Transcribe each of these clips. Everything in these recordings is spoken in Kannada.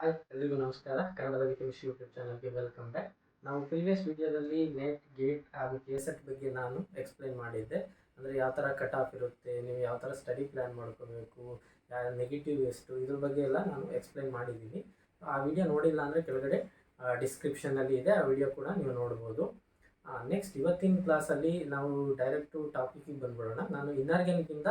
ಹಾಯ್ ಎಲ್ರಿಗೂ ನಮಸ್ಕಾರ. ಕನ್ನಡದ ಕೆಮಿಸ್ಟ್ರಿ ಯೂಟ್ಯೂಬ್ ಚಾನಲ್ಗೆ ವೆಲ್ಕಮ್ ಬ್ಯಾಕ್. ನಾವು ಪ್ರೀವಿಯಸ್ ವಿಡಿಯೋದಲ್ಲಿ ನೆಟ್ ಗೇಟ್ ಹಾಗೂ ಕೆಸೆಟ್ ಬಗ್ಗೆ ನಾನು ಎಕ್ಸ್ಪ್ಲೈನ್ ಮಾಡಿದ್ದೆ. ಅಂದರೆ ಯಾವ ಥರ ಕಟ್ ಆಫ್ ಇರುತ್ತೆ, ನೀವು ಯಾವ ಥರ ಸ್ಟಡಿ ಪ್ಲ್ಯಾನ್ ಮಾಡ್ಕೋಬೇಕು, ನೆಗೆಟಿವ್ ಎಷ್ಟು, ಇದ್ರ ಬಗ್ಗೆ ಎಲ್ಲ ನಾನು ಎಕ್ಸ್ಪ್ಲೈನ್ ಮಾಡಿದ್ದೀನಿ. ಆ ವಿಡಿಯೋ ನೋಡಿಲ್ಲ ಅಂದರೆ ಕೆಳಗಡೆ ಡಿಸ್ಕ್ರಿಪ್ಷನಲ್ಲಿ ಇದೆ, ಆ ವಿಡಿಯೋ ಕೂಡ ನೀವು ನೋಡ್ಬೋದು. ನೆಕ್ಸ್ಟ್ ಇವತ್ತಿನ ಕ್ಲಾಸಲ್ಲಿ ನಾವು ಡೈರೆಕ್ಟು ಟಾಪಿಕಿಗೆ ಬಂದ್ಬಿಡೋಣ. ನಾನು ಇನ್ಆರ್ಗ್ಯಾನಿಕ್ಕಿಂದ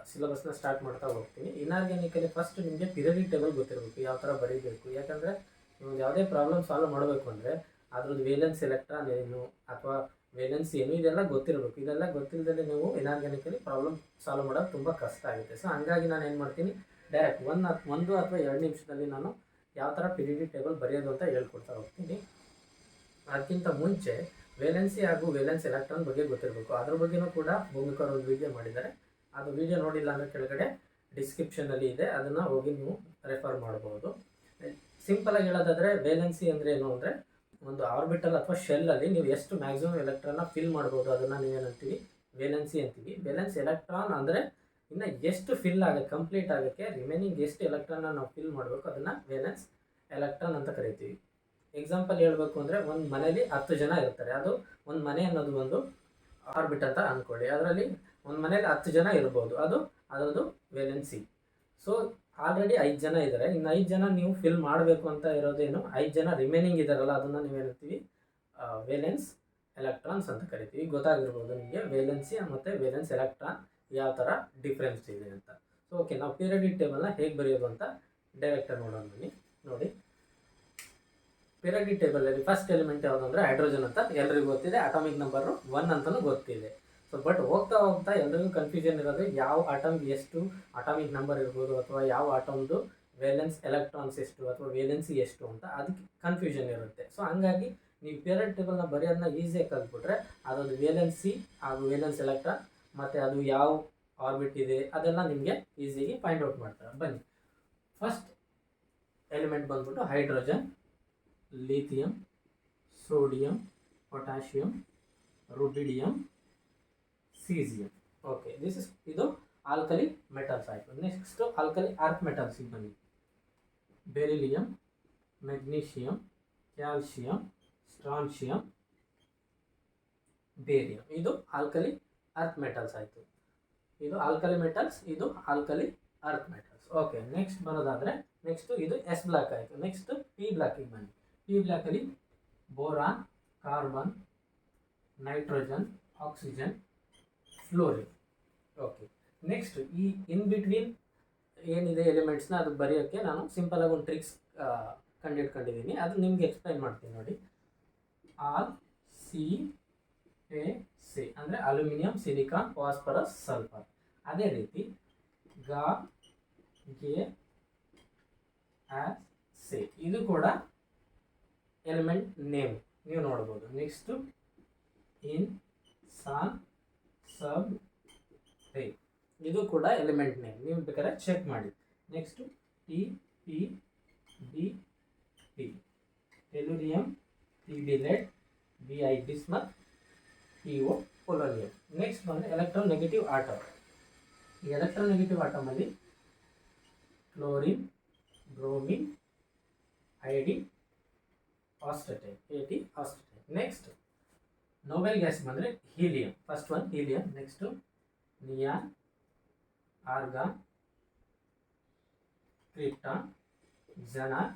ಸಿಲೆಬಸ್ನ ಸ್ಟಾರ್ಟ್ ಮಾಡ್ತಾ ಹೋಗ್ತೀನಿ. ಇನ್ಆರ್ಗ್ಯಾನಿಕಲ್ಲಿ ಫಸ್ಟ್ ನಿಮಗೆ ಪಿರಿಯಡಿಕ್ ಟೇಬಲ್ ಗೊತ್ತಿರಬೇಕು, ಯಾವ ಥರ ಬರೀಬೇಕು. ಯಾಕಂದರೆ ನೀವು ಯಾವುದೇ ಪ್ರಾಬ್ಲಮ್ ಸಾಲ್ವ್ ಮಾಡಬೇಕು ಅಂದರೆ ಅದ್ರದ್ದು ವೇಲೆನ್ಸ್ ಎಲೆಕ್ಟ್ರಾನ್ ಏನು ಅಥವಾ ವೇಲೆನ್ಸ್ ಏನು ಇದೆಲ್ಲ ಗೊತ್ತಿರಬೇಕು. ಇದೆಲ್ಲ ಗೊತ್ತಿಲ್ಲದೆ ನೀವು ಇನ್ಆರ್ಗ್ಯಾನಿಕಲ್ಲಿ ಪ್ರಾಬ್ಲಮ್ ಸಾಲ್ವ್ ಮಾಡೋದು ತುಂಬ ಕಷ್ಟ ಆಗುತ್ತೆ. ಸೊ ಹಂಗಾಗಿ ನಾನು ಏನು ಮಾಡ್ತೀನಿ, ಡೈರೆಕ್ಟ್ ಒಂದು ಅಥವಾ 2 ನಿಮಿಷದಲ್ಲಿ ನಾನು ಯಾವ ಥರ ಪಿರಿಯಡಿಕ್ ಟೇಬಲ್ ಬರೆಯೋದು ಅಂತ ಹೇಳ್ಕೊಡ್ತಾ ಹೋಗ್ತೀನಿ. ಅದಕ್ಕಿಂತ ಮುಂಚೆ ವೇಲೆನ್ಸಿ ಹಾಗೂ ವೇಲೆನ್ಸ್ ಎಲೆಕ್ಟ್ರಾನ್ ಬಗ್ಗೆ ಗೊತ್ತಿರಬೇಕು. ಅದ್ರ ಬಗ್ಗೆಯೂ ಕೂಡ ಭೂಮಿಕರ್ ಒಂದು ವಿಡಿಯೋ ಮಾಡಿದ್ದಾರೆ. ಅದು ವಿಡಿಯೋ ನೋಡಿಲ್ಲ ಅಂದರೆ ಕೆಳಗಡೆ ಡಿಸ್ಕ್ರಿಪ್ಷನಲ್ಲಿ ಇದೆ, ಅದನ್ನು ಹೋಗಿ ನೀವು ರೆಫರ್ ಮಾಡ್ಬೋದು. ಸಿಂಪಲಾಗಿ ಹೇಳೋದಾದರೆ ವೇಲೆನ್ಸಿ ಅಂದರೆ ಏನು ಅಂದರೆ ಒಂದು ಆರ್ಬಿಟಲ್ ಅಥವಾ ಶೆಲ್ಲಲ್ಲಿ ನೀವು ಎಷ್ಟು ಮ್ಯಾಕ್ಸಿಮಮ್ ಎಲೆಕ್ಟ್ರಾನ್ನ ಫಿಲ್ ಮಾಡ್ಬೋದು ಅದನ್ನು ನೀವೇನಂತೀವಿ ವೇಲೆನ್ಸಿ ಅಂತೀವಿ. ವೇಲೆನ್ಸ್ ಎಲೆಕ್ಟ್ರಾನ್ ಅಂದರೆ ಇನ್ನು ಎಷ್ಟು ಫಿಲ್ ಆಗುತ್ತೆ, ಕಂಪ್ಲೀಟ್ ಆಗೋಕ್ಕೆ ರಿಮೈನಿಂಗ್ ಎಷ್ಟು ಎಲೆಕ್ಟ್ರಾನ್ನ ನಾವು ಫಿಲ್ ಮಾಡಬೇಕು ಅದನ್ನು ವೇಲೆನ್ಸ್ ಎಲೆಕ್ಟ್ರಾನ್ ಅಂತ ಕರಿತೀವಿ. ಎಕ್ಸಾಂಪಲ್ ಹೇಳಬೇಕು ಅಂದರೆ ಒಂದು ಮನೇಲಿ 10 ಜನ ಇರ್ತಾರೆ. ಅದು ಒಂದು ಮನೆ ಅನ್ನೋದು ಒಂದು ಆರ್ಬಿಟ್ ಅಂತ ಅಂದ್ಕೊಳ್ಳಿ. ಅದರಲ್ಲಿ ಒಂದು ಮನೇಲಿ 10 ಜನ ಇರ್ಬೋದು, ಅದರದ್ದು ವೇಲೆನ್ಸಿ. ಸೊ ಆಲ್ರೆಡಿ 5 ಜನ ಇದ್ದಾರೆ, ಇನ್ನು 5 ಜನ ನೀವು ಫಿಲ್ ಮಾಡಬೇಕು ಅಂತ ಇರೋದೇನು, 5 ಜನ ರಿಮೈನಿಂಗ್ ಇದ್ದಾರಲ್ಲ ಅದನ್ನು ನೀವೇನಿರ್ತೀವಿ ವೇಲೆನ್ಸ್ ಎಲೆಕ್ಟ್ರಾನ್ಸ್ ಅಂತ ಕರಿತೀವಿ. ಗೊತ್ತಾಗಿರ್ಬೋದು ನಿಮಗೆ ವೇಲೆನ್ಸಿ ಮತ್ತು ವೇಲೆನ್ಸ್ ಎಲೆಕ್ಟ್ರಾನ್ ಯಾವ ಥರ ಡಿಫ್ರೆನ್ಸ್ ಇದೆ ಅಂತ. ಸೊ ಓಕೆ, ನಾವು ಪಿರಿಯಡಿಕ್ ಟೇಬಲ್ನ ಹೇಗೆ ಬರೆಯೋದು ಅಂತ ಡೈರೆಕ್ಟಾಗಿ ನೋಡೋಣ ಬನ್ನಿ. ನೋಡಿ, ಪಿರಿಯಡಿಕ್ ಟೇಬಲಲ್ಲಿ ಫಸ್ಟ್ ಎಲಿಮೆಂಟ್ ಯಾವುದು ಅಂದರೆ ಹೈಡ್ರೋಜನ್ ಅಂತ ಎಲ್ರಿಗೂ ಗೊತ್ತಿದೆ, ಅಟಾಮಿಕ್ ನಂಬರು 1 ಅಂತಲೂ ಗೊತ್ತಿದೆ. ಸೊ ಬಟ್ ಹೋಗ್ತಾ ಎಲ್ರಿಗೂ ಕನ್ಫ್ಯೂಷನ್ ಇರೋದು ಯಾವ ಆಟಮ್ಗೆ ಎಷ್ಟು ಅಟಾಮಿಕ್ ನಂಬರ್ ಇರ್ಬೋದು ಅಥವಾ ಯಾವ ಆಟಮ್ದು ವೇಲೆನ್ಸ್ ಎಲೆಕ್ಟ್ರಾನ್ಸ್ ಎಷ್ಟು ಅಥವಾ ವೇಲೆನ್ಸಿ ಎಷ್ಟು ಅಂತ ಅದಕ್ಕೆ ಕನ್ಫ್ಯೂಷನ್ ಇರುತ್ತೆ. ಸೊ ಹಂಗಾಗಿ ನೀವು ಪಿರಿಯಡಿಕ್ ಟೇಬಲ್ನ ಬರೆಯೋದನ್ನ ಈಸಿಯಾಗಿ ಕಲ್ತ್ಬಿಟ್ರೆ ಅದೊಂದು ವೇಲೆನ್ಸಿ ಹಾಗೂ ವೇಲೆನ್ಸ್ ಎಲೆಕ್ಟ್ರಾನ್ ಮತ್ತು ಅದು ಯಾವ ಆರ್ಬಿಟ್ ಇದೆ ಅದೆಲ್ಲ ನಿಮಗೆ ಈಸಿಯಾಗಿ ಫೈಂಡ್ ಔಟ್ ಮಾಡ್ತಾರೆ. ಬನ್ನಿ, ಫಸ್ಟ್ ಎಲಿಮೆಂಟ್ ಬಂದ್ಬಿಟ್ಟು hydrogen, lithium, sodium, potassium, rubidium, caesium. Okay, ಇದು ಆಲ್ಕಲಿ ಮೆಟಲ್ಸ್ ಆಯಿತು. ನೆಕ್ಸ್ಟ್ ಆಲ್ಕಲಿ ಅರ್ತ್ ಮೆಟಲ್ಸಿಗೆ ಬನ್ನಿ. Beryllium, magnesium, calcium, strontium, barium. ಇದು ಆಲ್ಕಲಿ ಅರ್ತ್ ಮೆಟಲ್ಸ್ ಆಯಿತು. ಇದು ಆಲ್ಕಲಿ ಮೆಟಲ್ಸ್, ಇದು alkali earth metals. Okay, next ಬರೋದಾದರೆ ನೆಕ್ಸ್ಟು ಇದು ಎಸ್ ಬ್ಲಾಕ್ ಆಯಿತು. ನೆಕ್ಸ್ಟ್ ಪಿ ಬ್ಲಾಕಿಗೆ ಬನ್ನಿ. ಪಿ ಬ್ಲಾಕಲ್ಲಿ boron, carbon, nitrogen, oxygen, fluorine. Okay, next ಈ ಇನ್ ಬಿಟ್ವೀನ್ ಏನಿದೆ ಎಲಿಮೆಂಟ್ಸ್ನ ಅದು ಬರೆಯೋಕ್ಕೆ ನಾನು ಸಿಂಪಲಾಗಿ ಒಂದು ಟ್ರಿಕ್ಸ್ ಕಂಡಿದ್ದೀನಿ, ಅದು ನಿಮ್ಗೆ ಎಕ್ಸ್ಪ್ಲೈನ್ ಮಾಡ್ತೀನಿ ನೋಡಿ. ಆಲ್ ಸಿ ಎ ಸಿ ಅಂದರೆ ಅಲ್ಯೂಮಿನಿಯಂ, ಸಿಲಿಕಾನ್, ಫಾಸ್ಫರಸ್, ಸಲ್ಫರ್. ಅದೇ ರೀತಿ ಗಾ ಗೆ ಆಸ್ ಸಿ, ಇದು ಕೂಡ ಎಲಿಮೆಂಟ್ ನೇಮ್ ನೀವು ನೋಡ್ಬೋದು. ನೆಕ್ಸ್ಟು ಇನ್, ಸಾನ್, ಸಬ್, ರೇ, ಇದು ಕೂಡ ಎಲಿಮೆಂಟ್ ನೇಮ್, ನೀವು ಬೇಕಾದ್ರೆ ಚೆಕ್ ಮಾಡಿ. Next T P B P, tellurium, T B lead, B I bismuth, P O polonium. Next ಬಂದರೆ ಎಲೆಕ್ಟ್ರೋನೆಗೆಟಿವ್ ಆಟಮ್. ಈ ಎಲೆಕ್ಟ್ರೋನೆಗೆಟಿವ್ ಆಟಮಲ್ಲಿ chlorine, bromine, iodine, astatine, astatine. Next noble gas ಬಂದರೆ helium. First one helium, next neon, argon, krypton, xenon,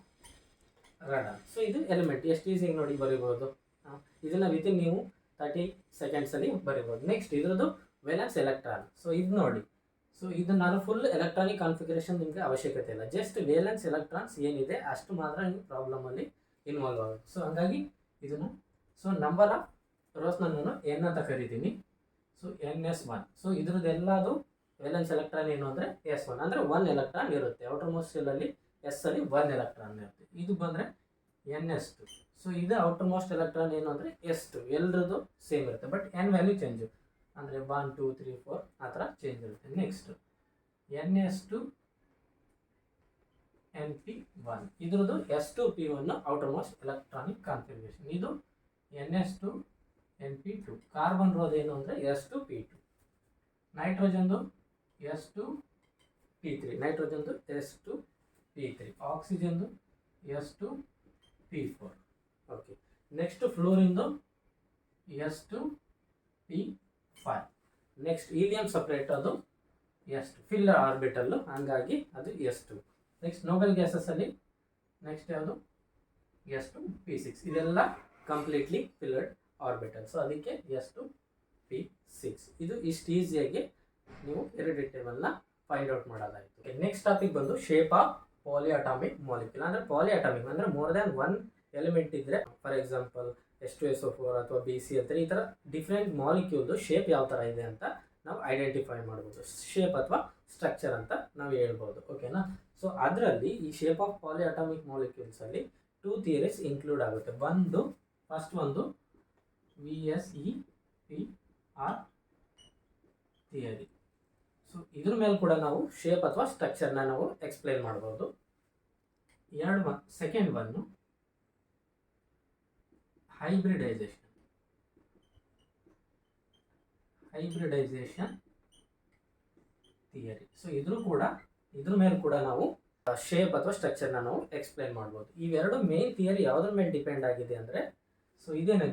radon. So ಇದು ಎಲಿಮೆಂಟ್ ಎಷ್ಟು ಈಸಿಯಾಗಿ ನೋಡಿ ಬರೀಬೋದು. ಇದನ್ನು ವಿತಿನ್ ನೀವು 30 ಸೆಕೆಂಡ್ಸಲ್ಲಿ ಬರೀಬೋದು. ನೆಕ್ಸ್ಟ್ ಇದ್ರದ್ದು ವೇಲೆನ್ಸ್ ಎಲೆಕ್ಟ್ರಾನ್. ಸೊ ಇದು ನೋಡಿ, ಸೊ ಇದು ನಾನು ಫುಲ್ ಎಲೆಕ್ಟ್ರಾನಿಕ್ ಕಾನ್ಫಿಗರೇಷನ್ ನಿಮಗೆ ಅವಶ್ಯಕತೆ ಇಲ್ಲ, ಜಸ್ಟ್ ವೇಲೆನ್ಸ್ ಎಲೆಕ್ಟ್ರಾನ್ಸ್ ಏನಿದೆ ಅಷ್ಟು ಮಾತ್ರ ನೀವು ಪ್ರಾಬ್ಲಮಲ್ಲಿ ಇನ್ವಾಲ್ವ್ ಆಗುತ್ತೆ. ಸೊ ಹಾಗಾಗಿ ಇದನ್ನು, ಸೊ ನಂಬರ್ ಆಫ್ ರೋಸ್ನ ನಾನು ಎನ್ ಅಂತ ಕರಿತೀನಿ. So NS1. ಸೊ ಇದ್ರದ್ದೆಲ್ಲದು ವೇಲೆನ್ಸ್ ಎಲೆಕ್ಟ್ರಾನ್ ಏನು ಅಂದರೆ S1, ಅಂದರೆ 1 ಎಲೆಕ್ಟ್ರಾನ್ ಇರುತ್ತೆ. ಔಟರ್ ಮೋಸ್ಟ್ ಶೆಲ್ಲಲ್ಲಿ ಎಸ್ ಅಲ್ಲಿ 1 ಎಲೆಕ್ಟ್ರಾನ್ ಇರುತ್ತೆ. ಇದು ಬಂದರೆ NS2. ಸೊ ಇದು ಔಟರ್ ಮೋಸ್ಟ್ ಎಲೆಕ್ಟ್ರಾನ್ ಏನು ಅಂದರೆ S2. ಎಲ್ಲರದ್ದು ಸೇಮ್ ಇರುತ್ತೆ, ಬಟ್ ಎನ್ ವ್ಯಾಲ್ಯೂ ಚೇಂಜು, ಅಂದರೆ 1 2 3 4 ಆ ಥರ ಚೇಂಜ್ ಇರುತ್ತೆ. ನೆಕ್ಸ್ಟ್ NS2 NP1, ಇದ್ರದ್ದು S2P1 outer most electronic configuration. ಇದು NS2 NP2. ಕಾರ್ಬನ್ ರೋದ್ ಏನು ಅಂದರೆ S2P2. ನೈಟ್ರೋಜನ್ದು S2P3, ನೈಟ್ರೋಜನ್ದು S2P3. ಆಕ್ಸಿಜನ್ದು S2P4. ಓಕೆ, ನೆಕ್ಸ್ಟ್ ಫ್ಲೋರಿಂದು S2P5. ನೆಕ್ಸ್ಟ್ ಹೀಲಿಯಂ ಸಪ್ರೇಟ್ ಅದು S2 ಫಿಲ್ಲರ್ ಆರ್ಬಿಟಲ್ಲು, ಹಂಗಾಗಿ ಅದು S2. ನೆಕ್ಸ್ಟ್ ನೋಬೆಲ್ ಗ್ಯಾಸಸಲ್ಲಿ ನೆಕ್ಸ್ಟ್ ಯಾವುದು S2P6. ಇದೆಲ್ಲ ಕಂಪ್ಲೀಟ್ಲಿ ಫಿಲ್ಲರ್ಡ್ ಆರ್ಬಿಟಲ್, ಸೊ ಅದಕ್ಕೆ S2P6. ಇದು ಇಷ್ಟು ಈಸಿಯಾಗಿ ನೀವು ಇರಿಡಿಟೇಬಲ್ನ ಫೈಂಡ್ ಔಟ್ ಮಾಡೋದಾಯಿತು. ನೆಕ್ಸ್ಟ್ ಟಾಪಿಕ್ ಬಂದು ಶೇಪ್ ಆಫ್ ಪಾಲಿಅಟಾಮಿಕ್ ಮಾಲಿಕ್ಯೂಲ್. ಅಂದರೆ ಪಾಲಿಅಟಾಮಿಕ್ ಅಂದರೆ ಮೋರ್ ದ್ಯಾನ್ ಒನ್ ಎಲಿಮೆಂಟ್ ಇದ್ದರೆ, ಫಾರ್ ಎಕ್ಸಾಂಪಲ್ H2SO4 ಅಥವಾ BC ಅಂತ ಈ ಥರ ಡಿಫ್ರೆಂಟ್ ಮಾಲಿಕ್ಯೂಲ್ದು ಶೇಪ್ ಯಾವ ಥರ ಇದೆ ಅಂತ ನಾವು ಐಡೆಂಟಿಫೈ ಮಾಡ್ಬೋದು. ಶೇಪ್ ಅಥವಾ ಸ್ಟ್ರಕ್ಚರ್ ಅಂತ ನಾವು ಹೇಳ್ಬೋದು. ಓಕೆನಾ? ಸೊ ಅದರಲ್ಲಿ ಈ ಶೇಪ್ ಆಫ್ ಪಾಲಿಅಟಾಮಿಕ್ ಮಾಲಿಕ್ಯೂಲ್ಸಲ್ಲಿ 2 ಥಿಯರೀಸ್ ಇನ್ಕ್ಲೂಡ್ ಆಗುತ್ತೆ. ಫಸ್ಟ್ ಒಂದು VSEPR ಥಿಯರಿ. ಸೊ ಇದ್ರ ಮೇಲೆ ಕೂಡ ನಾವು ಶೇಪ್ ಅಥವಾ ಸ್ಟ್ರಕ್ಚರ್ನ ನಾವು ಎಕ್ಸ್ಪ್ಲೇನ್ ಮಾಡ್ಬೋದು. ಸೆಕೆಂಡ್ ಒನ್ನು ಹೈಬ್ರಿಡೈಸೇಷನ್ ಥಿಯರಿ. ಸೊ ಇದ್ರ ಮೇಲೆ ಕೂಡ ನಾವು ಶೇಪ್ ಅಥವಾ ಸ್ಟ್ರಕ್ಚರ್ನ ನಾವು ಎಕ್ಸ್ಪ್ಲೇನ್ ಮಾಡ್ಬೋದು. ಇವೆರಡು ಮೇನ್ ಥಿಯರಿ ಯಾವುದ್ರ ಮೇಲೆ ಡಿಪೆಂಡ್ ಆಗಿದೆ ಅಂದರೆ, ಸೊ ಇದೇನು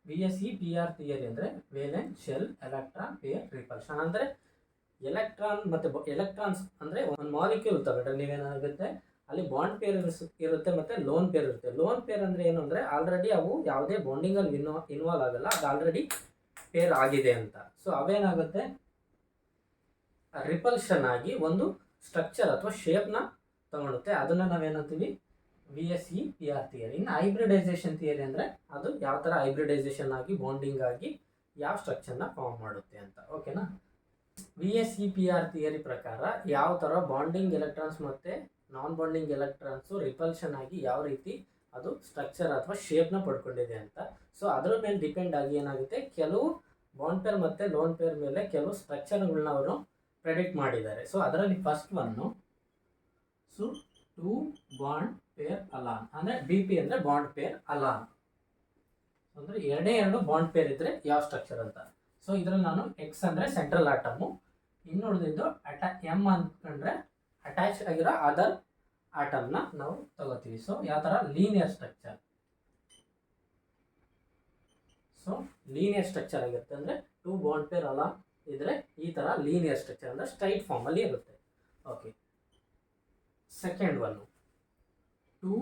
VSEPR ಥಿಯರಿ ಅಂದರೆ ವೇಲೆಂಟ್ ಶೆಲ್ ಎಲೆಕ್ಟ್ರಾನ್ ಪೇರ್ ರಿಪಲ್ಷನ್. ಅಂದರೆ ಎಲೆಕ್ಟ್ರಾನ್ ಮತ್ತು ಎಲೆಕ್ಟ್ರಾನ್ಸ್ ಅಂದರೆ ಒಂದು ಮಾಲಿಕ್ಯೂಲ್ ತಗೊಂಡ್ರೆ ನೀವೇನಾಗುತ್ತೆ ಅಲ್ಲಿ ಬಾಂಡ್ ಪೇರ್ ಇರುತ್ತೆ ಮತ್ತು ಲೋನ್ ಪೇರ್ ಇರುತ್ತೆ. ಲೋನ್ ಪೇರ್ ಅಂದರೆ ಏನು ಅಂದರೆ ಆಲ್ರೆಡಿ ಅವು ಯಾವುದೇ ಬಾಂಡಿಂಗಲ್ಲಿ ಇನ್ವಾಲ್ವ್ ಆಗಲ್ಲ, ಅದು ಆಲ್ರೆಡಿ ಪೇರ್ ಆಗಿದೆ ಅಂತ. ಸೊ ಅವೇನಾಗುತ್ತೆ ರಿಪಲ್ಷನ್ ಆಗಿ ಒಂದು ಸ್ಟ್ರಕ್ಚರ್ ಅಥವಾ ಶೇಪ್ನ ತಗೊಳುತ್ತೆ. ಅದನ್ನು ನಾವೇನಂತೀವಿ VSEPR ಥಿಯರಿ. ಇನ್ನು ಹೈಬ್ರಿಡೈಸೇಷನ್ ಥಿಯರಿ ಅಂದರೆ ಅದು ಯಾವ ಥರ ಹೈಬ್ರಿಡೈಸೇಷನ್ ಆಗಿ ಬಾಂಡಿಂಗ್ ಆಗಿ ಯಾವ ಸ್ಟ್ರಕ್ಚರ್ನ ಫಾರ್ಮ್ ಮಾಡುತ್ತೆ ಅಂತ. ಓಕೆನಾ? VSEPR ಥಿಯರಿ ಪ್ರಕಾರ ಯಾವ ಥರ ಬಾಂಡಿಂಗ್ ಎಲೆಕ್ಟ್ರಾನ್ಸ್ ಮತ್ತು ನಾನ್ ಬಾಂಡಿಂಗ್ ಎಲೆಕ್ಟ್ರಾನ್ಸು ರಿಪಲ್ಷನ್ ಆಗಿ ಯಾವ ರೀತಿ ಅದು ಸ್ಟ್ರಕ್ಚರ್ ಅಥವಾ ಶೇಪ್ನ ಪಡ್ಕೊಂಡಿದೆ ಅಂತ. ಸೊ ಅದರ ಮೇಲೆ ಡಿಪೆಂಡ್ ಆಗಿ ಏನಾಗುತ್ತೆ, ಕೆಲವು ಬಾಂಡ್ ಪೇರ್ ಮತ್ತು ಲೋನ್ ಪೇರ್ ಮೇಲೆ ಕೆಲವು ಸ್ಟ್ರಕ್ಚರ್ಗಳನ್ನ ಅವರು ಪ್ರೆಡಿಕ್ಟ್ ಮಾಡಿದ್ದಾರೆ. ಸೊ ಅದರಲ್ಲಿ first one 2 bond pair alone, ಅಂದರೆ BP ಅಂದರೆ ಬಾಂಡ್ ಪೇರ್ ಅಲಾನ್. ಅಂದರೆ ಎರಡು ಬಾಂಡ್ ಪೇರ್ ಇದ್ದರೆ ಯಾವ ಸ್ಟ್ರಕ್ಚರ್ ಅಂತ. ಸೊ ಇದರಲ್ಲಿ ನಾನು X ಅಂದರೆ ಸೆಂಟ್ರಲ್ ಆಟಮು, ಇನ್ನುಳಿದಿದ್ದು M ಅಂದ್ಕೊಂಡ್ರೆ ಅಟ್ಯಾಚ್ ಆಗಿರೋ ಅದರ್ ಆಟಮ್ನ ನಾವು ತಗೋತೀವಿ. ಸೊ ಯಾವ ಥರ linear structure. So linear structure ಆಗಿರುತ್ತೆ ಅಂದರೆ 2 ಬಾಂಡ್ ಪೇರ್ ಅಲಾನ್ ಇದ್ರೆ ಈ ಥರ ಲೀನಿಯರ್ ಸ್ಟ್ರಕ್ಚರ್ ಅಂದರೆ ಸ್ಟ್ರೈಟ್ ಫಾರ್ಮಲ್ಲಿ ಇರುತ್ತೆ. Okay, second one 2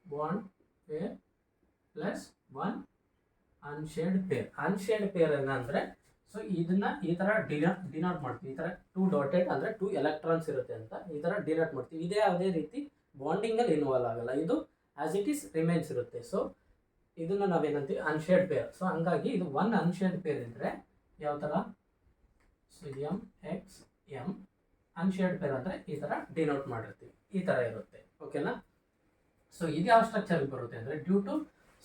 bond pair plus 1 unshared pair. Unshared pair ಏನಂದರೆ, ಸೊ ಇದನ್ನ ಈ ಥರ ಡಿನೋಟ್ ಮಾಡ್ತೀವಿ. ಈ ಥರ 2 ಡಾಟೆಡ್ ಅಂದರೆ 2 ಎಲೆಕ್ಟ್ರಾನ್ಸ್ ಇರುತ್ತೆ ಅಂತ ಈ ಥರ ಡಿನೋಟ್ ಮಾಡ್ತೀವಿ. ಇದೇ ಯಾವುದೇ ರೀತಿ ಬಾಂಡಿಂಗಲ್ಲಿ ಇನ್ವಾಲ್ವ್ ಆಗಲ್ಲ, ಇದು ಆ್ಯಸ್ ಇಟ್ ಈಸ್ ರಿಮೈನ್ಸ್ ಇರುತ್ತೆ. ಸೊ ಇದನ್ನು ನಾವೇನಂತೀವಿ ಅನ್ಶೇಡ್ ಪೇರ್. ಸೊ ಹಂಗಾಗಿ ಇದು 1 ಅನ್ಶೇಡ್ ಪೇರ್ ಇದ್ದರೆ ಯಾವ ಥರ, ಸೊ M ಅನ್ಶೇಡ್ ಪೇರ್ ಅಂದರೆ ಈ ಥರ ಡಿನೋಟ್ ಮಾಡಿರ್ತೀವಿ, ಈ ಥರ ಇರುತ್ತೆ. ಓಕೆನಾ? ಸೊ ಇದು ಯಾವ ಸ್ಟ್ರಕ್ಚರ್ಗೆ ಬರುತ್ತೆ ಅಂದರೆ ಡ್ಯೂ ಟು,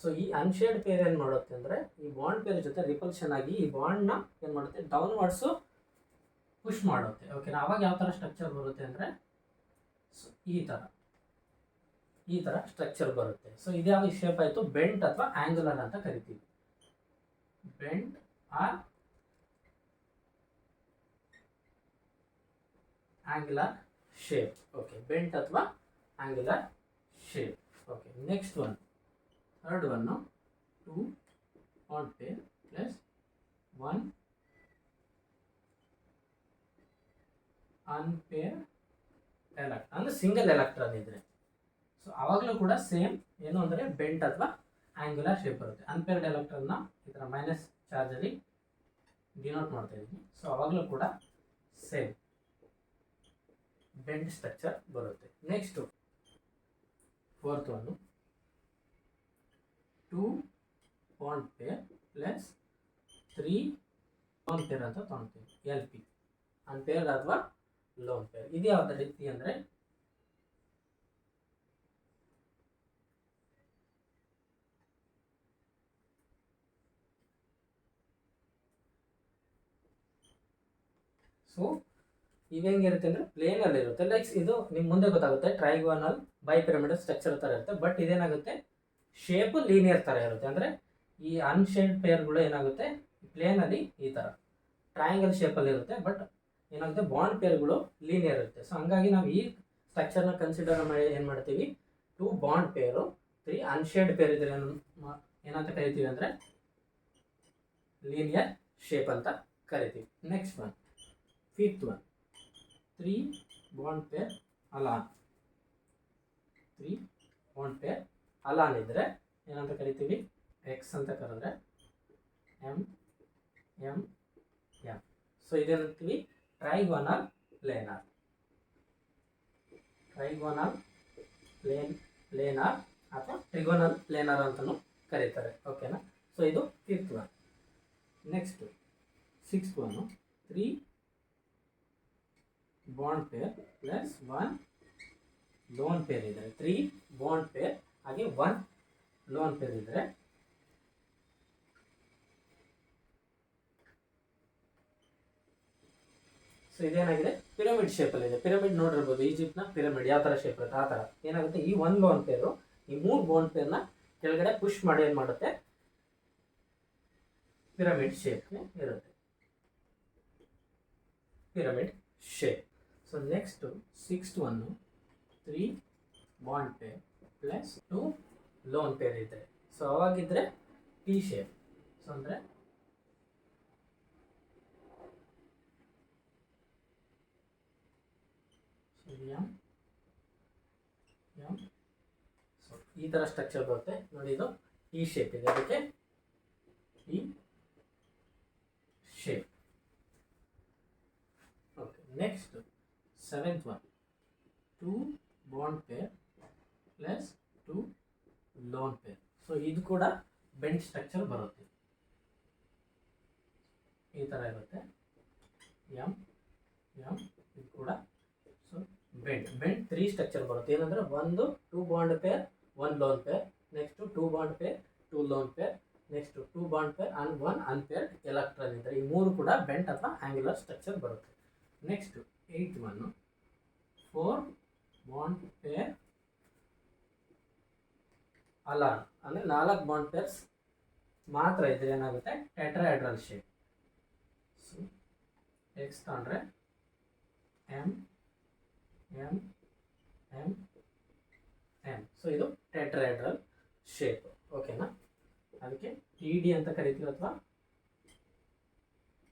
ಸೊ ಈ ಅನ್ಶೇಡ್ ಪೇರ್ ಏನು ಮಾಡುತ್ತೆ ಅಂದರೆ ಈ ಬಾಂಡ್ ಪೇರ್ ಜೊತೆ ರಿಪಲ್ಷನ್ ಆಗಿ ಈ ಬಾಂಡ್ನ ಏನು ಮಾಡುತ್ತೆ ಡೌನ್ವರ್ಡ್ಸು ಪುಷ್ ಮಾಡುತ್ತೆ. ಓಕೆನಾ? ಅವಾಗ ಯಾವ ಥರ ಸ್ಟ್ರಕ್ಚರ್ ಬರುತ್ತೆ ಅಂದರೆ ಈ ಥರ ಸ್ಟ್ರಕ್ಚರ್ ಬರುತ್ತೆ. ಸೊ ಇದ್ಯಾವ ಶೇಪ್ ಆಯಿತು, ಬೆಂಟ್ ಅಥವಾ ಆಂಗುಲರ್ ಅಂತ ಕರಿತೀವಿ. Bent or angular shape. Okay, bent ಅಥವಾ angular shape. Okay, next one, third one 2 bond pair plus 1 unpair electron, ಅಂದರೆ ಸಿಂಗಲ್ ಎಲೆಕ್ಟ್ರಾನ್ ಇದ್ರೆ. ಸೊ ಆವಾಗಲೂ ಕೂಡ ಸೇಮ್ ಏನು ಅಂದರೆ ಬೆಂಟ್ ಅಥವಾ ಆಂಗ್ಯುಲರ್ ಶೇಪ್ ಬರುತ್ತೆ. ಅನ್ಪೇರ್ಡ್ ಎಲೆಕ್ಟ್ರಾನ್ನ ಈ ಥರ ಮೈನಸ್ ಚಾರ್ಜಲ್ಲಿ ಡಿನೋಟ್ ಮಾಡ್ತಾ ಇದ್ದೀವಿ. ಸೊ ಆವಾಗಲೂ ಕೂಡ ಸೇಮ್ ಬೆಂಟ್ ಸ್ಟ್ರಕ್ಚರ್ ಬರುತ್ತೆ. Next fourth one 2 bond pair plus 3 lone peer ಅಂತ ತೊಗೊಳ್ತೀವಿ. LP ಅನ್ಪೇರ್ಡ್ ಅಥವಾ ಲೋನ್ ಪೇರ್. ಇದು ಯಾವುದೇ ರೀತಿ ಅಂದರೆ ಸೊ ಇವೆಂಗಿರುತ್ತೆ ಅಂದರೆ ಪ್ಲೇನಲ್ಲಿ ಇರುತ್ತೆ. ಲೈಕ್ ಇದು ನಿಮ್ಮ ಮುಂದೆ ಗೊತ್ತಾಗುತ್ತೆ ಟ್ರೈಗೋನಲ್ ಬೈಪಿರಮಿಡಲ್ ಸ್ಟ್ರಕ್ಚರ್ ಥರ ಇರುತ್ತೆ. ಬಟ್ ಇದೇನಾಗುತ್ತೆ ಶೇಪು ಲೀನಿಯರ್ ಥರ ಇರುತ್ತೆ. ಅಂದರೆ ಈ ಅನ್ಶೇಡ್ ಪೇರ್ಗಳು ಏನಾಗುತ್ತೆ ಪ್ಲೇನಲ್ಲಿ ಈ ಥರ ಟ್ರಯಾಂಗಲ್ ಶೇಪಲ್ಲಿ ಇರುತ್ತೆ. ಬಟ್ ಏನಾಗುತ್ತೆ ಬಾಂಡ್ ಪೇರ್ಗಳು ಲೀನಿಯರ್ ಇರುತ್ತೆ. ಸೊ ಹಂಗಾಗಿ ನಾವು ಈ ಸ್ಟ್ರಕ್ಚರ್ನ ಕನ್ಸಿಡರ್ ಮಾಡಿ ಏನು ಮಾಡ್ತೀವಿ 2 ಬಾಂಡ್ ಪೇರು, 3 ಅನ್ಶೇಡ್ ಪೇರ್ ಇದ್ರೆ ಏನಂತ ಕರಿತೀವಿ ಅಂದರೆ ಲೀನಿಯರ್ ಶೇಪ್ ಅಂತ ಕರಿತೀವಿ. Next one, fifth one, 3 bond pair alone. 3 bond pair alone ಇದ್ರೆ ಏನಂತ ಕರಿತೀವಿ, ಎಕ್ಸ್ ಅಂತ ಕರೆದ್ರೆ ಎಮ್ ಎಮ್ ಎಮ್. ಸೊ ಇದೇನಂತೀವಿ ಟ್ರೈಗೋನಲ್ ಪ್ಲೇನಾರ್. ಟ್ರೈಗೋನಲ್ ಪ್ಲೇನಾರ್ ಅಥವಾ ಟ್ರಿಗೋನಲ್ ಪ್ಲೇನಾರ್ ಅಂತಲೂ ಕರೀತಾರೆ. ಓಕೆನಾ. ಸೊ ಇದು fifth one. Next sixth one, 3 bond pair plus 1 lone pair ಇದ್ದರೆ, 3 ಬಾಂಡ್ ಪೇರ್ ಹಾಗೆ 1 ಲೋನ್ ಪೇರ್ ಇದ್ದರೆ ಸೊ ಇದೇನಾಗಿದೆ, ಪಿರಮಿಡ್ ಶೇಪಲ್ಲಿ ಇದೆ. ಪಿರಮಿಡ್ ನೋಡಿರ್ಬೋದು, ಈಜಿಪ್ಟ್ನ ಪಿರಮಿಡ್ ಯಾವ ಥರ ಶೇಪ್ ಇರುತ್ತೆ ಆ ಥರ ಏನಾಗುತ್ತೆ, ಈ 1 ಲೋನ್ ಪೇರು ಈ 3 ಬಾಂಡ್ ಪೇರ್ನ ಕೆಳಗಡೆ ಪುಷ್ ಮಾಡಿ ಏನು ಮಾಡುತ್ತೆ, ಪಿರಮಿಡ್ ಶೇಪ್ ಇರುತ್ತೆ. Pyramid shape. So next sixth one, 3 bond pair plus 2 lone pair ಇದ್ದರೆ, ಸೊ ಅವಾಗಿದ್ದರೆ ಟಿ ಶೇಪ್. ಸೊ ಅಂದರೆ ಎಮ್ ಎಮ್. ಸೊ ಈ ಥರ ಸ್ಟ್ರಕ್ಚರ್ ಬರುತ್ತೆ ನೋಡಿ, ಇದು ಟಿ ಶೇಪ್ ಇದೆ, ಅದಕ್ಕೆ T shape. Okay. Next seventh one, 2 bond pair plus 2 lone pair. So ಇದು ಕೂಡ ಬೆಂಡ್ ಸ್ಟ್ರಕ್ಚರ್ ಬರುತ್ತೆ, ಈ ಥರ ಇರುತ್ತೆ ಎಮ್ ಎಮ್. ಇದು ಕೂಡ ಸೊ ಬೆಂಡ್ 3 ಸ್ಟ್ರಕ್ಚರ್ ಬರುತ್ತೆ. ಏನಂದರೆ ಒಂದು 2 bond peer 1 lone peer, next 2 bond pair 2 lone peer, next 2 bond pair and 1 unpaired electron ಇದ್ದರೆ, ಈ 3 ಕೂಡ ಬೆಂಟ್ ಅಥವಾ ಆಂಗ್ಯುಲರ್ ಸ್ಟ್ರಕ್ಚರ್ ಬರುತ್ತೆ. Next 8th one, 4 bond pair alone, ಅಂದರೆ 4 ಬಾಂಡ್ ಪೇರ್ಸ್ ಮಾತ್ರ ಇದ್ರೆ ಏನಾಗುತ್ತೆ, ಟೆಟ್ರಾಹೆಡ್ರಲ್ ಶೇಪ್. ಸೊ ಎಕ್ಸ್ ತಗೊಂಡ್ರೆ M M M M. So ಇದು ಟೆಟ್ರಾಹೆಡ್ರಲ್ ಶೇಪ್. ಓಕೆನಾ. ಅದಕ್ಕೆ ಟಿ ಡಿ ಅಂತ ಕರಿತೀವಿ ಅಥವಾ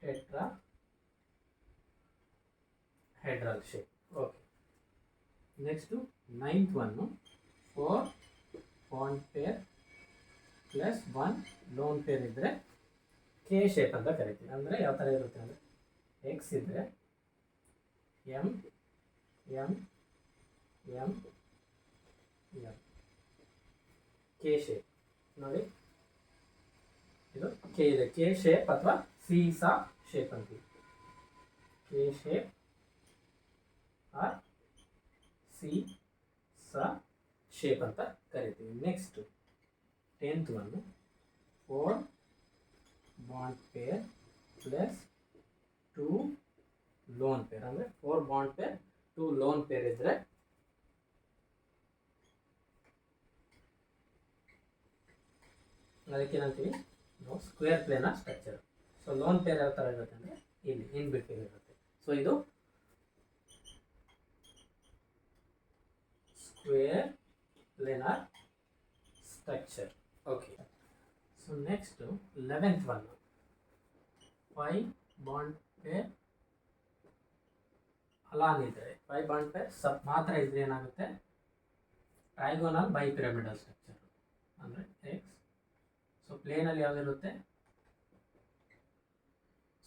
tetrahedral shape. Okay. Next 9th one, 4 bond pair plus 1 lone pair ಇದ್ದರೆ ಕೆ ಶೇಪ್ ಅಂತ ಕರಿತೀವಿ. ಅಂದರೆ ಯಾವ ಥರ ಇರುತ್ತೆ ಅಂದರೆ, ಎಕ್ಸ್ ಇದ್ದರೆ M M M M, K shape ನೋಡಿ, ಇದು ಕೆ ಇದೆ, ಕೆ ಶೇಪ್ ಅಥವಾ ಸೀಸಾ ಶೇಪ್ ಅಂತೀವಿ. ಕೆ ಶೇಪ್ ಆರ್ ಸೀಸಾ ಶೇಪ್ ಅಂತ ಕರಿತೀವಿ. Next 10th one, 4 bond pair plus 2 lone peer. ಅಂದರೆ 4 ಬಾಂಡ್ ಪೇರ್ 2 ಲೋನ್ ಪೇರ್ ಇದ್ದರೆ ಅದಕ್ಕೆ ಏನಂತೀವಿ, square planar structure. So lone pair ಯಾವ ಥರ ಇರುತ್ತೆ ಅಂದರೆ ಇಲ್ಲಿ ಇನ್ ಬಿಟ್ವೀನ್ ಇರುತ್ತೆ. ಸೊ ಇದು square planar structure. Okay. So next 11th one, 5 bond pair alone ಇದ್ದರೆ, 5 ಬಾಂಡ್ ಪೇರ್ ಮಾತ್ರ ಇದ್ರೆ ಏನಾಗುತ್ತೆ, ಟ್ರೈಗೋನಲ್ ಬೈ ಪಿರಮಿಡಲ್ ಸ್ಟ್ರಕ್ಚರ್. ಅಂದರೆ ಎಕ್ಸ್, ಸೊ ಪ್ಲೇನಲ್ಲಿ ಯಾವುದಿರುತ್ತೆ,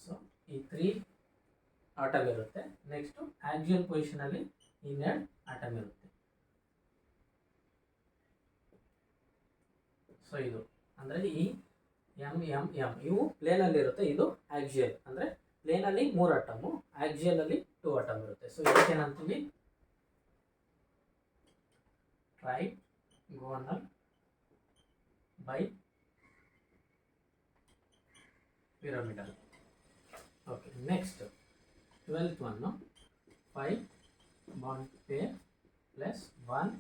ಸೊ ಈ 3 ಆಟಮ್ ಇರುತ್ತೆ. ನೆಕ್ಸ್ಟು ಆಕ್ಸಿಯಲ್ ಪೊಸಿಷನಲ್ಲಿ ಇನ್ನೆರಡು ಆಟಮ್ ಇರುತ್ತೆ. ಸೊ ಇದು ಅಂದರೆ ಈ ಎಮ್ ಎಮ್ ಎಮ್ ಇವು ಪ್ಲೇನಲ್ಲಿ ಇರುತ್ತೆ, ಇದು ಆಕ್ಸಿಯಲ್. ಅಂದರೆ ಪ್ಲೇನಲ್ಲಿ 3 ಆಟಮು, ಆಕ್ಸಿಯಲಲ್ಲಿ 2 ಆಟಮ್ ಇರುತ್ತೆ. ಸೊ ಇದಕ್ಕೇನಂತೀವಿ, trigonal bipyramidal. Okay. Next 12th one, 5 bond pair plus 1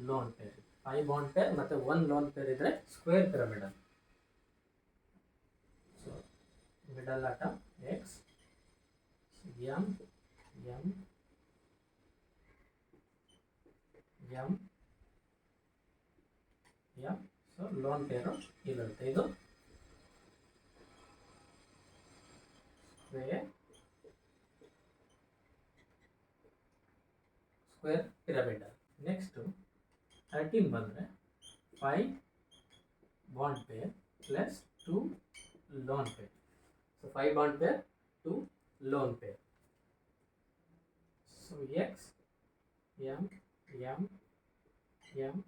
lone pair. 5 bond pair ಮತ್ತು 1 ಲೋನ್ ಪೇರ್ ಇದ್ದರೆ square pyramidal. So middle atom X, M M M so lone pair ಇಲ್ಲಿರುತ್ತೆ. ಇದು ಸ್ಕ್ವೇರ್ ಪಿರಮಿಡಲ್. ನೆಕ್ಸ್ಟು 13 ಬಂದರೆ 5 bond pair plus 2 lone pair. So 5 bond pair 2 lone pair. So X M M M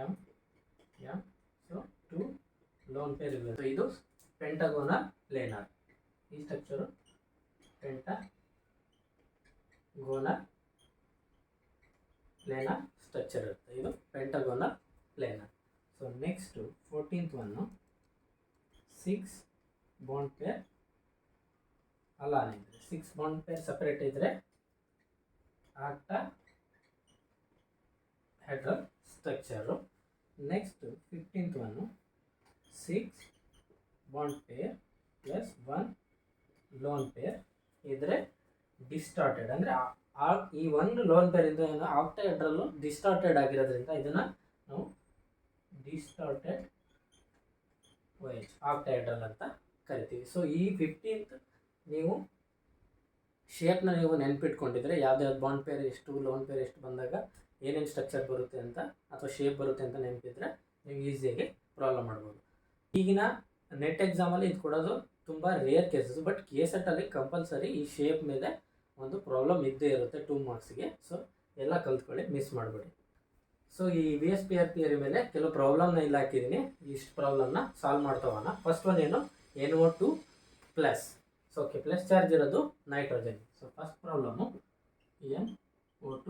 M M so 2 lone pair ಇರುತ್ತೆ. ಸೊ ಇದು ಪೆಂಟಗೋನಲ್ ಪ್ಲೇನರ್. ಈ ಸ್ಟ್ರಕ್ಚರು ಪೆಂಟಗೋನಲ್ ಪ್ಲೇನರ್ ಸ್ಟ್ರಕ್ಚರ್ ಇರುತ್ತೆ. ಇದು pentagonal planar. So next 14th one 6 bond pair alone ಇದ್ದರೆ, 6 ಬಾಂಡ್ ಪೇರ್ ಸಪ್ರೇಟ್ ಇದ್ದರೆ octahedral structure. Next 15th one 6 bond pair plus 1 lone pair ಇದ್ರೆ ಡಿಸ್ಟಾರ್ಟೆಡ್. ಅಂದರೆ ಈ ಒಂದು ಲೋನ್ ಪೇರ್ ಇಂದ ಏನು ಆಕ್ಟಾಹೆಡ್ರಲ್ಲು ಡಿಸ್ಟಾರ್ಟೆಡ್ ಆಗಿರೋದ್ರಿಂದ ಇದನ್ನು ನಾವು ಡಿಸ್ಟಾರ್ಟೆಡ್ OH ಆಕ್ಟಾಹೆಡ್ರಲ್ ಅಂತ ಕರಿತೀವಿ. ಸೊ ಈ 15th ನೀವು ಶೇಪ್ನ ನೀವು ನೆನ್ಪಿಟ್ಕೊಂಡಿದ್ರೆ ಯಾವ್ದು ಬಾಂಡ್ ಪೇರ್ ಎಷ್ಟು ಲೋನ್ ಪೇರ್ ಎಷ್ಟು ಬಂದಾಗ ಏನೇನು ಸ್ಟ್ರಕ್ಚರ್ ಬರುತ್ತೆ ಅಂತ ಅಥವಾ ಶೇಪ್ ಬರುತ್ತೆ ಅಂತ ನೆನಪಿದ್ರೆ ನೀವು ಈಸಿಯಾಗಿ ಪ್ರಾಬ್ಲಮ್ ಮಾಡ್ಬೋದು. ಈಗಿನ ನೆಟ್ ಎಕ್ಸಾಮಲ್ಲಿ ಇದು ಕೊಡೋದು ತುಂಬ ರೇರ್ ಕೇಸಸ್, ಬಟ್ KSET-ಅಲ್ಲಿ ಕಂಪಲ್ಸರಿ ಈ ಶೇಪ್ ಮೇಲೆ ಒಂದು ಪ್ರಾಬ್ಲಮ್ ಇದ್ದೇ ಇರುತ್ತೆ 2 ಮಾರ್ಕ್ಸ್ಗೆ. ಸೊ ಎಲ್ಲ ಕಲ್ತ್ಕೊಳ್ಳಿ, ಮಿಸ್ ಮಾಡಬೇಡಿ. ಸೊ ಈ VSPR ಥಿಯರಿ ಮೇಲೆ ಕೆಲವು ಪ್ರಾಬ್ಲಮ್ನ ಇಲ್ಲಿ ಹಾಕಿದ್ದೀನಿ. ಇಷ್ಟು ಪ್ರಾಬ್ಲಮ್ನ ಸಾಲ್ವ್ ಮಾಡ್ತಾವಣ. ಫಸ್ಟ್ ಒನ್ ಏನು NO2 plus. So okay, plus charge ಇರೋದು nitrogen. So first problem NO2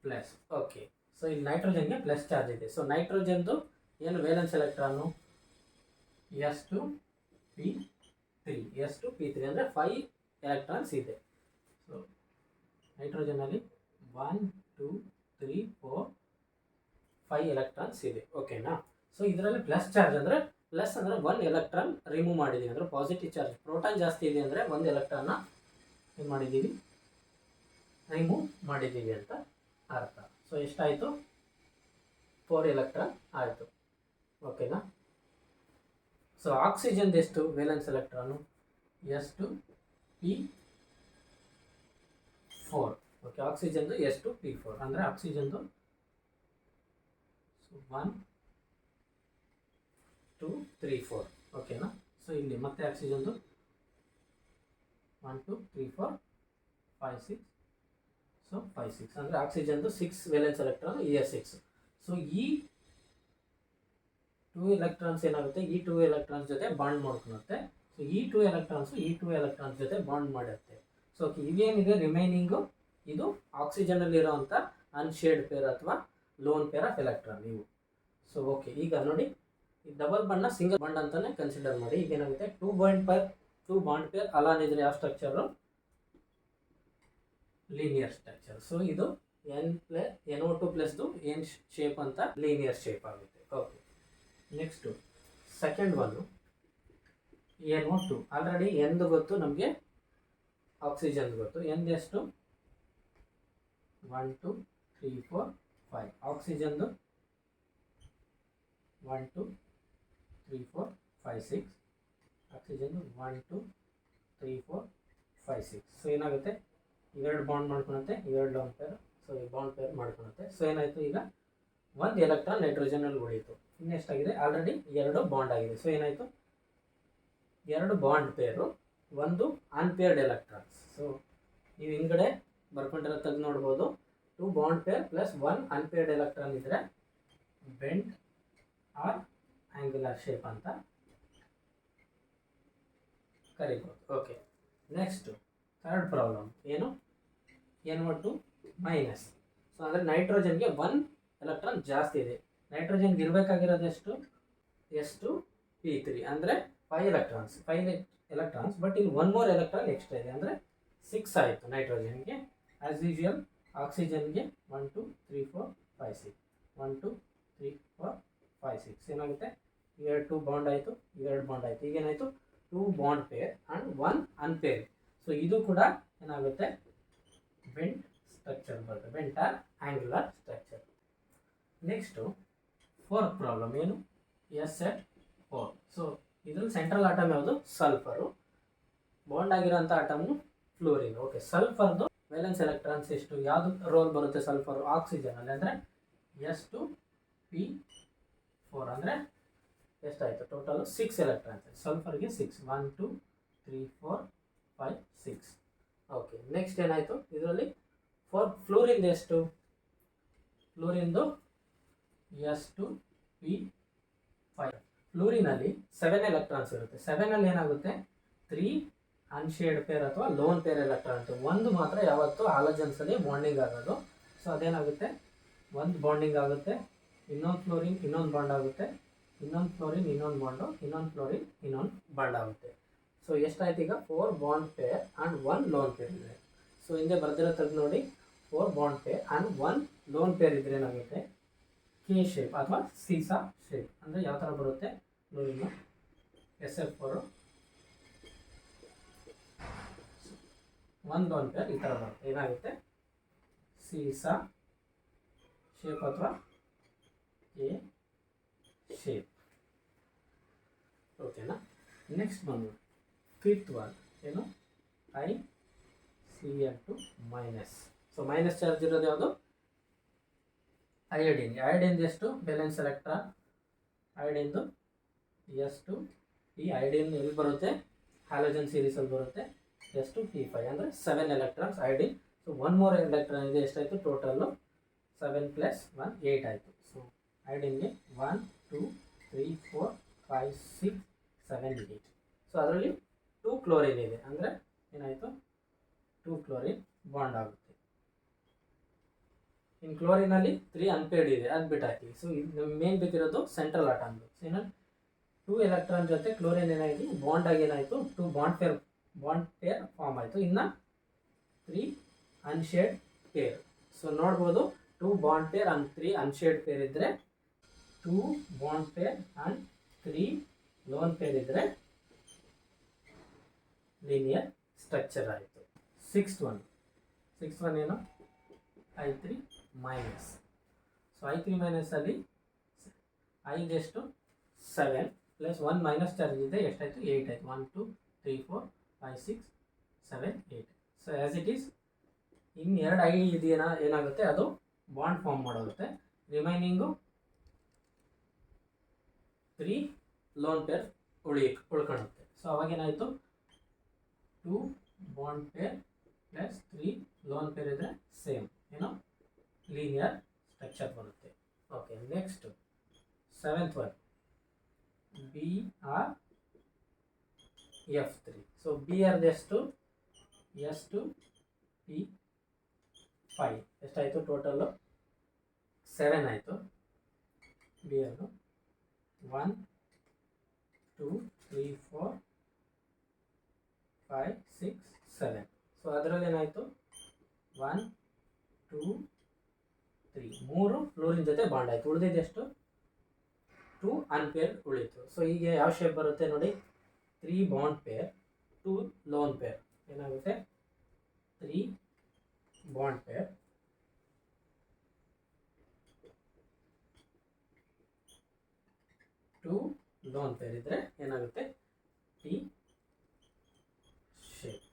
plus. Okay, so ಇಲ್ಲಿ ನೈಟ್ರೋಜನ್ಗೆ ಪ್ಲಸ್ ಚಾರ್ಜ್ ಇದೆ. ಸೊ ನೈಟ್ರೋಜನ್ದು ಏನು ವೇಲೆನ್ಸ್ ಎಲೆಕ್ಟ್ರಾನು S2P3 ಅಂದರೆ 5 ಎಲೆಕ್ಟ್ರಾನ್ಸ್ ಇದೆ. ಸೊ ನೈಟ್ರೋಜನಲ್ಲಿ 1 2 3 4 5 ಎಲೆಕ್ಟ್ರಾನ್ಸ್ ಇದೆ. ಓಕೆನಾ? ಸೊ ಇದರಲ್ಲಿ ಪ್ಲಸ್ ಚಾರ್ಜ್ ಅಂದರೆ ಪ್ಲಸ್ ಅಂದರೆ 1 ಎಲೆಕ್ಟ್ರಾನ್ ರಿಮೂವ್ ಮಾಡಿದ್ದೀವಿ ಅಂದರೆ ಪಾಸಿಟಿವ್ ಚಾರ್ಜ್. ಪ್ರೋಟಾನ್ ಜಾಸ್ತಿ ಇದೆ ಅಂದರೆ 1 ಎಲೆಕ್ಟ್ರಾನ್ನ ಏನು ಮಾಡಿದ್ದೀವಿ, ರಿಮೂವ್ ಮಾಡಿದ್ದೀವಿ ಅಂತ ಅರ್ಥ. ಸೊ ಎಷ್ಟಾಯಿತು, 4 ಎಲೆಕ್ಟ್ರಾನ್ ಆಯಿತು. ಓಕೆನಾ? ಸೊ ಆಕ್ಸಿಜನ್ದು ಎಷ್ಟು valence electron S2P4. Okay, ಆಕ್ಸಿಜನ್ದು S2P4 ಅಂದರೆ ಆಕ್ಸಿಜನ್ದು 1 2 3 4. ಓಕೆನಾ? ಸೊ ಇಲ್ಲಿ ಮತ್ತೆ ಆಕ್ಸಿಜನ್ದು 1 2 3 4 5 6. ಸೊ 5 6 ಅಂದರೆ ಆಕ್ಸಿಜನ್ದು 6 ವೇಲೆನ್ಸ್ ಎಲೆಕ್ಟ್ರಾನ್ ES6. ಸೊ ಈ 2 ಎಲೆಕ್ಟ್ರಾನ್ಸ್ ಏನಾಗುತ್ತೆ, ಈ 2 ಎಲೆಕ್ಟ್ರಾನ್ಸ್ ಜೊತೆ ಬಾಂಡ್ ಮಾಡ್ಕೊಳುತ್ತೆ. ಸೊ ಈ 2 ಎಲೆಕ್ಟ್ರಾನ್ಸ್ ಜೊತೆ ಬಾಂಡ್ ಮಾಡುತ್ತೆ. ಸೊ ಇವೇನಿದೆ ರಿಮೈನಿಂಗು ಇದು ಆಕ್ಸಿಜನಲ್ಲಿರೋವಂಥ ಅನ್ಶೇಡ್ ಪೇರ್ ಅಥವಾ ಲೋನ್ ಪೇರ್ ಆಫ್ ಎಲೆಕ್ಟ್ರಾನ್ ಇವು. ಸೊ ಓಕೆ, ಈಗ ನೋಡಿ ಈ ಡಬಲ್ ಬಾಂಡ್ನ ಸಿಂಗಲ್ ಬಾಂಡ್ ಅಂತಲೇ ಕನ್ಸಿಡರ್ ಮಾಡಿ. ಈಗ ಏನಾಗುತ್ತೆ, 2 ಬಾಂಡ್ ಪೇರ್ ಅಲಾನ್ ಇದ್ರೆ ಯಾವ ಸ್ಟ್ರಕ್ಚರು, ಲೀನಿಯರ್ ಸ್ಟ್ರಕ್ಚರ್. ಸೊ ಇದು NO2 ಪ್ಲಸ್ದು ಏನು ಶೇಪ್ ಅಂತ ಲೀನಿಯರ್ ಶೇಪ್ ಆಗುತ್ತೆ. Okay, next second one NO2. Already ಎಂದು ಗೊತ್ತು ನಮಗೆ, ಆಕ್ಸಿಜನ್ ಗೊತ್ತು. ಎಂದು ಎಷ್ಟು 1 2 3 4 5. ಆಕ್ಸಿಜನ್ದು 1 2 3 4 5 6. ಆಕ್ಸಿಜನ್ದು 1 2 3 4 5 6. ಸೊ ಏನಾಗುತ್ತೆ, ಇವೆರಡು ಬಾಂಡ್ ಮಾಡ್ಕೊಳುತ್ತೆ, ಇವೆರಡು ಲೋನ್ ಪೇರ್. ಸೊ ಈ ಬಾಂಡ್ ಪೇರ್ ಮಾಡ್ಕೊಳುತ್ತೆ. ಸೊ ಏನಾಯಿತು, ಈಗ 1 ಎಲೆಕ್ಟ್ರಾನ್ ನೈಟ್ರೋಜನಲ್ಲಿ ಉಳಿಯಿತು. ಇನ್ನೆಷ್ಟಾಗಿದೆ, ಆಲ್ರೆಡಿ 2 ಬಾಂಡ್ ಆಗಿದೆ. ಸೊ ಏನಾಯಿತು, 2 ಬಾಂಡ್ ಪೇರು, 1 ಅನ್ಪೇರ್ಡ್ ಎಲೆಕ್ಟ್ರಾನ್ಸ್. ಸೊ ನೀವು ಹಿಂಗಡೆ ಬರ್ಕೊಂಡಿರೋ ತೆಗೆದು ನೋಡ್ಬೋದು, 2 bond pair plus 1 unpaired electron ಇದ್ದರೆ ಬೆಂಡ್ ಆರ್ ಆಂಗ್ಯುಲರ್ ಶೇಪ್ ಅಂತ ಕರಿಬೋದು. ಓಕೆ, ನೆಕ್ಸ್ಟು ಥರ್ಡ್ ಪ್ರಾಬ್ಲಮ್ ಏನು, NO2 ಮೈನಸ್. ಸೊ ಅಂದರೆ ನೈಟ್ರೋಜನ್ಗೆ 1 ಎಲೆಕ್ಟ್ರಾನ್ ಜಾಸ್ತಿ ಇದೆ. ನೈಟ್ರೋಜನ್ಗೆ ಇರಬೇಕಾಗಿರೋದು ಎಷ್ಟು, S2P3 ಅಂದರೆ 5 ಎಲೆಕ್ಟ್ರಾನ್ಸ್. ಬಟ್ ಇಲ್ಲಿ 1 more ಎಲೆಕ್ಟ್ರಾನ್ ಎಕ್ಸ್ಟ್ರಾ ಇದೆ ಅಂದರೆ 6 ಆಯಿತು ನೈಟ್ರೋಜನ್ಗೆ. As usual ಆಕ್ಸಿಜನ್ಗೆ 1 2 3 4 5 6 1 2 3 4 5 6. ಏನಾಗುತ್ತೆ, 2 ಬಾಂಡ್ ಆಯಿತು, 2 ಬಾಂಡ್ ಆಯಿತು. ಈಗೇನಾಯಿತು, 2 bond pair and 1 unpair. So ಇದು ಕೂಡ ಏನಾಗುತ್ತೆ, ಬೆಂಟ್ ಸ್ಟ್ರಕ್ಚರ್ ಬರುತ್ತೆ, bent or angular structure. Next fourth problem ಏನು, ಎಸ್ ಎಟ್ 4. ಸೊ ಇದ್ರಲ್ಲಿ ಸೆಂಟ್ರಲ್ ಆಟಮ್ ಯಾವುದು, ಸಲ್ಫರು. ಬಾಂಡ್ ಆಗಿರೋಂಥ ಆಟಮು ಫ್ಲೋರಿನ್. ಓಕೆ, ಸಲ್ಫರ್ದು ವೇಲೆನ್ಸ್ ಎಲೆಕ್ಟ್ರಾನ್ಸ್ ಎಷ್ಟು, ಯಾವುದು ರೋಲ್ ಬರುತ್ತೆ ಸಲ್ಫರ್ ಆಕ್ಸಿಜನ್ ಅಲ್ಲಿ ಅಂದರೆ S2P4 ಅಂದರೆ ಎಷ್ಟಾಯಿತು ಟೋಟಲ್ 6 ಎಲೆಕ್ಟ್ರಾನ್ಸ್. ಸಲ್ಫರ್ಗೆ 6, 1 2 3 4 5 6. ಓಕೆ, ನೆಕ್ಸ್ಟ್ ಏನಾಯಿತು ಇದರಲ್ಲಿ ಫ್ಲೋರಿನ್ ಎಷ್ಟು, ಫ್ಲೋರಿಂದು S2P5. ಫ್ಲೋರಿನಲ್ಲಿ 7 ಎಲೆಕ್ಟ್ರಾನ್ಸ್ ಇರುತ್ತೆ. 7ಅಲ್ಲಿ ಏನಾಗುತ್ತೆ 3 ಅನ್ಶೇಡ್ ಪೇರ್ ಅಥವಾ ಲೋನ್ ಪೇರ್ ಎಲೆಕ್ಟ್ರಾನ್ ಇರುತ್ತೆ. ಒಂದು ಮಾತ್ರ ಯಾವತ್ತು ಹಾಲಜನ್ಸಲ್ಲಿ ಬಾಂಡಿಂಗ್ ಆಗೋದು. ಸೊ ಅದೇನಾಗುತ್ತೆ, ಒಂದು ಬಾಂಡಿಂಗ್ ಆಗುತ್ತೆ, ಇನ್ನೊಂದು ಫ್ಲೋರಿನ್ ಇನ್ನೊಂದು ಬಾಂಡ್ ಆಗುತ್ತೆ, ಇನ್ನೊಂದು ಫ್ಲೋರಿನ್ ಇನ್ನೊಂದು ಬಾಂಡು, ಇನ್ನೊಂದು ಫ್ಲೋರಿನ್ ಇನ್ನೊಂದು ಬಾಂಡ್ ಆಗುತ್ತೆ. ಸೊ ಎಷ್ಟಾಯ್ತು ಈಗ 4 bond pair and 1 lone peer ಇದೆ. ಸೊ ಹಿಂದೆ ಬರ್ದಿರೋ ತೆಗೆದು ನೋಡಿ, 4 bond pair and 1 lone pair ಇದ್ರೆ ಏನಾಗುತ್ತೆ ಕೆ ಶೇಪ್ ಅಥವಾ ಸೀಸಾ ಶೇಪ್. ಅಂದರೆ ಯಾವ ಥರ ಬರುತ್ತೆ ಫ್ಲೋರಿನ್ SF4 1 ಲೋನ್ ಪೇರ್ ಈ ಥರ ಬರುತ್ತೆ. ಏನಾಗುತ್ತೆ ಸೀಸಾ ಶೇಪ್ ಅಥವಾ ಕೆ ಶೇಪ್. ಓಕೆನಾ. ನೆಕ್ಸ್ಟ್ ಬಂದು ಫಿಫ್ತ್ ಒನ್ ಏನು, ICl2 minus. So minus charge ಇರೋದು ಯಾವುದು, ಅಯೋಡಿನ್. ಅಯೋಡಿನ್ದು ಎಷ್ಟು ವೇಲೆನ್ಸ್ ಎಲೆಕ್ಟ್ರಾನ್, ಅಯೋಡಿನ್ದು S2. ಈ ಅಯೋಡಿನ್ ಎಲ್ಲಿ ಬರುತ್ತೆ, ಹ್ಯಾಲೋಜನ್ ಸೀರೀಸಲ್ಲಿ ಬರುತ್ತೆ. S2P5 ಅಂದರೆ 7 electrons iodine. So 1 more electron ಇದೆ, ಎಷ್ಟಾಯಿತು ಟೋಟಲ್ಲು 7 + 1 8 ಆಯಿತು. ಸೊ ಅಯೋಡಿನ್ಗೆ 1 2 3 4 5 6 7 8. ಸೊ ಅದರಲ್ಲಿ 2 ಕ್ಲೋರಿನ್ ಇದೆ ಅಂದರೆ ಏನಾಯಿತು 2 ಕ್ಲೋರಿನ್ ಬಾಂಡ್ ಆಗುತ್ತೆ. ಇನ್ನು ಕ್ಲೋರಿನಲ್ಲಿ 3 ಅನ್ಪೇರ್ಡ್ ಇದೆ, ಅದು ಬಿಟ್ಟು ಹಾಕಿ. ಸೊ ಇದು ಮೇನ್ ಬೇಕಿರೋದು ಸೆಂಟ್ರಲ್ ಆಟಮ್ದು. ಸೊ ಏನೋ 2 ಎಲೆಕ್ಟ್ರಾನ್ ಜೊತೆ ಕ್ಲೋರಿನ್ ಏನಾಯಿತು ಬಾಂಡ್ ಆಗಿ ಏನಾಯಿತು 2 ಬಾಂಡ್ ಪೇರ್ ಫಾರ್ಮ್ ಆಯಿತು. ಇನ್ನು 3 ಅನ್ಶೇಡ್ ಪೇರ್. ಸೊ ನೋಡ್ಬೋದು 2 ಬಾಂಡ್ ಪೇರ್ ಆ್ಯಂಡ್ 3 ಅನ್ಶೇಡ್ ಪೇರ್ ಇದ್ದರೆ, 2 bond pair and 3 lone pair ಇದ್ದರೆ ಲೀನಿಯರ್ ಸ್ಟ್ರಕ್ಚರ್ ಆಯಿತು. ಸಿಕ್ಸ್ತ್ ಒನ್ ಏನು, I3 minus. So I3 ಮೈನಸಲ್ಲಿ ಐದೆಷ್ಟು 7 + 1 minus charge ಇದೆ, ಎಷ್ಟಾಯಿತು 8 ಆಯಿತು. 1 2 3 4 5 6 7 8. ಸೊ ಆ್ಯಸ್ ಇಟ್ ಈಸ್ ಇನ್ನು 2 ಐ ಇದೆಯಾ ಏನಾಗುತ್ತೆ ಅದು ಬಾಂಡ್ ಫಾರ್ಮ್ ಮಾಡೋಗುತ್ತೆ. ರಿಮೈನಿಂಗು 3 ಲೋನ್ ಪೇರ್ ಉಳ್ಕೊಳ್ಳುತ್ತೆ. ಸೊ ಅವಾಗೇನಾಯಿತು 2 ಬಾಂಡ್ ಪೇರ್ + 3 ಲೋನ್ ಪೇರ್ ಇದ್ದರೆ ಸೇಮ್ ಏನೋ ಲೀನಿಯರ್ ಸ್ಟ್ರಕ್ಚರ್ ಬರುತ್ತೆ. Okay, next seventh one BrF3. So BRದೆಷ್ಟು S2P5 ಎಷ್ಟಾಯಿತು ಟೋಟಲ್ಲು 7 ಆಯಿತು. BRದು 1 2 3 4 5 6 7. ಸೊ ಅದರಲ್ಲಿ ಏನಾಯಿತು 1 2 3 3 ಫ್ಲೋರಿನ್ ಜೊತೆ ಬಾಂಡ್ ಆಯಿತು. ಉಳಿದಿದ್ದೆಷ್ಟು 2 ಅನ್ಪೇರ್ ಉಳಿತು. ಸೊ ಈಗ ಯಾವ ಶೇಪ್ ಬರುತ್ತೆ ನೋಡಿ, 3 ಬಾಂಡ್ ಪೇರ್ 2 ಲೋನ್ ಪೇರ್. ಏನಾಗುತ್ತೆ 3 ಬಾಂಡ್ ಪೇರ್ 2 ಲೋನ್ ಪೇರ್ ಇದ್ದರೆ ಏನಾಗುತ್ತೆ P ಶೇಪ್.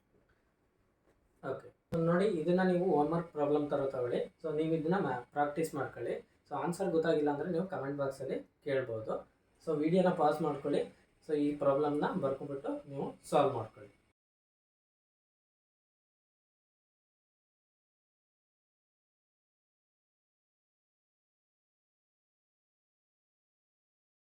ಓಕೆ, ನೋಡಿ ಇದನ್ನು ನೀವು ಹೋಮ್ವರ್ಕ್ ಪ್ರಾಬ್ಲಮ್ ಥರ ತಗೊಳ್ಳಿ. ಸೊ ನೀವು ಇದನ್ನು ಪ್ರಾಕ್ಟೀಸ್ ಮಾಡ್ಕೊಳ್ಳಿ. ಸೊ ಆನ್ಸರ್ ಗೊತ್ತಾಗಿಲ್ಲ ಅಂದರೆ ನೀವು ಕಮೆಂಟ್ ಬಾಕ್ಸಲ್ಲಿ ಕೇಳ್ಬೋದು. ಸೊ ವಿಡಿಯೋನ ಪಾಸ್ ಮಾಡ್ಕೊಳ್ಳಿ. ಸೊ ಈ ಪ್ರಾಬ್ಲಮ್ನ ಬರ್ಕೊಂಬಿಟ್ಟು ನೀವು ಸಾಲ್ವ್ ಮಾಡ್ಕೊಳ್ಳಿ.